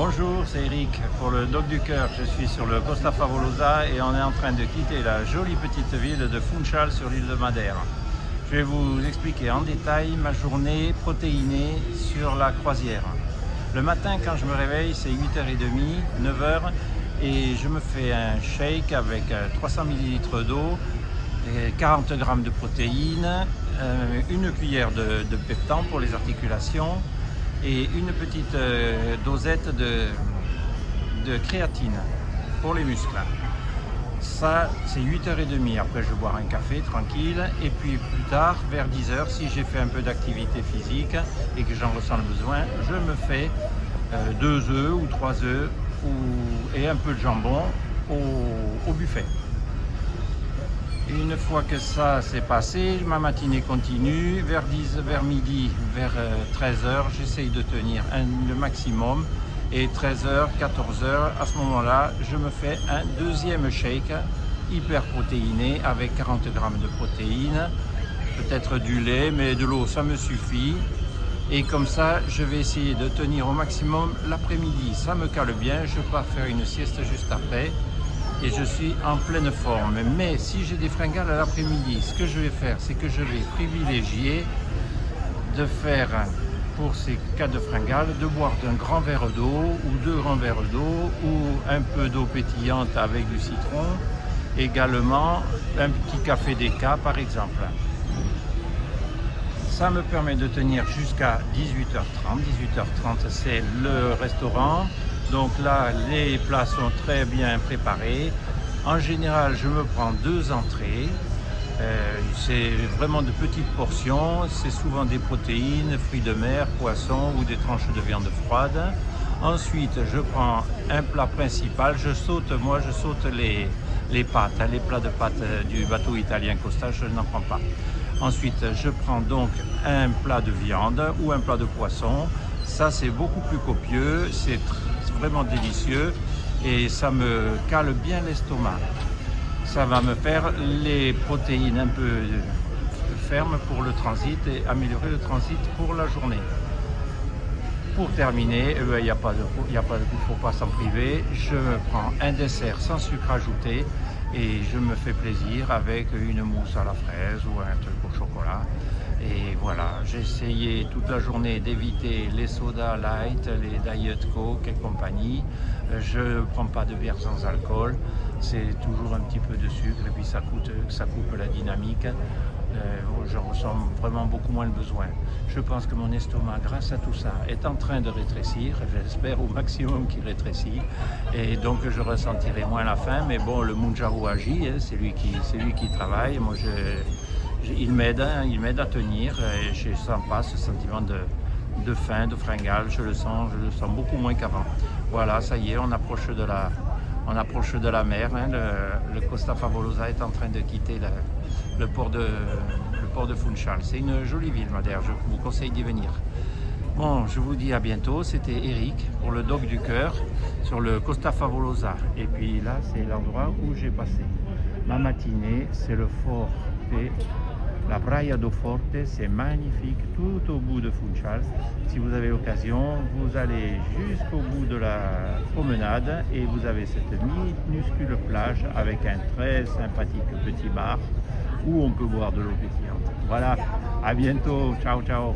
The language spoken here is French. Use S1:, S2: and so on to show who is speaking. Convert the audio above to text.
S1: Bonjour, c'est Eric pour le Dock du Cœur. Je suis sur le Costa Favolosa et on est en train de quitter la jolie petite ville de Funchal sur l'île de Madère. Je vais vous expliquer en détail ma journée protéinée sur la croisière. Le matin, quand je me réveille, c'est 8h30, 9h et je me fais un shake avec 300 ml d'eau, 40 g de protéines, une cuillère de peptan pour les articulations et une petite dosette de créatine pour les muscles. Ça, c'est 8h30. Après, je vais boire un café tranquille. Et puis plus tard, vers 10h, si j'ai fait un peu d'activité physique et que j'en ressens le besoin, je me fais 2 œufs ou 3 œufs et un peu de jambon au buffet. Une fois que ça s'est passé, ma matinée continue. Vers midi, vers 13h, j'essaye de tenir le maximum. Et 13h, 14h, à ce moment-là, je me fais un deuxième shake hyper protéiné avec 40 g de protéines, peut-être du lait, mais de l'eau, ça me suffit. Et comme ça, je vais essayer de tenir au maximum l'après-midi. Ça me cale bien, je pars faire une sieste juste après. Et je suis en pleine forme. Mais si j'ai des fringales à l'après-midi, ce que je vais faire, c'est que je vais privilégier de faire, pour ces cas de fringales, de boire d'un grand verre d'eau ou 2 grands verres d'eau ou un peu d'eau pétillante avec du citron. Également, un petit café déca par exemple. Ça me permet de tenir jusqu'à 18h30. 18h30, c'est le restaurant. Donc là, les plats sont très bien préparés. En général, je me prends 2 entrées. C'est vraiment de petites portions. C'est souvent des protéines, fruits de mer, poissons ou des tranches de viande froide. Ensuite, je prends un plat principal. Je saute les pâtes, les plats de pâtes du bateau italien Costa, je n'en prends pas. Ensuite, je prends donc un plat de viande ou un plat de poisson. Ça, c'est beaucoup plus copieux, c'est vraiment délicieux et ça me cale bien l'estomac. Ça va me faire les protéines un peu fermes pour le transit et améliorer le transit pour la journée. Pour terminer, il ne faut pas s'en priver. Je me prends un dessert sans sucre ajouté et je me fais plaisir avec une mousse à la fraise ou un truc au chocolat. Et voilà, j'ai essayé toute la journée d'éviter les sodas light, les Diet Coke et compagnie. Je ne prends pas de bière sans alcool, c'est toujours un petit peu de sucre et puis ça coupe la dynamique. Je ressens vraiment beaucoup moins le besoin. Je pense que mon estomac, grâce à tout ça, est en train de rétrécir. J'espère au maximum qu'il rétrécit. Et donc je ressentirai moins la faim. Mais bon, le Mounjaro agit, hein, c'est lui qui travaille. Moi, il m'aide à tenir. Et je ne sens pas ce sentiment de faim, de fringale. Je le sens beaucoup moins qu'avant. Voilà, ça y est, on approche de la mer. Hein. Le Costa Favolosa est en train de quitter le port de Funchal. C'est une jolie ville, Madère, je vous conseille d'y venir. Bon, je vous dis à bientôt. C'était Eric pour le Dock du Cœur sur le Costa Favolosa. Et puis là, c'est l'endroit où j'ai passé ma matinée. C'est le Forte, la Praia do Forte. C'est magnifique tout au bout de Funchal. Si vous avez l'occasion, vous allez jusqu'au bout de la promenade et vous avez cette minuscule plage avec un très sympathique petit bar où on peut boire de l'eau pétillante. Voilà, à bientôt, ciao ciao.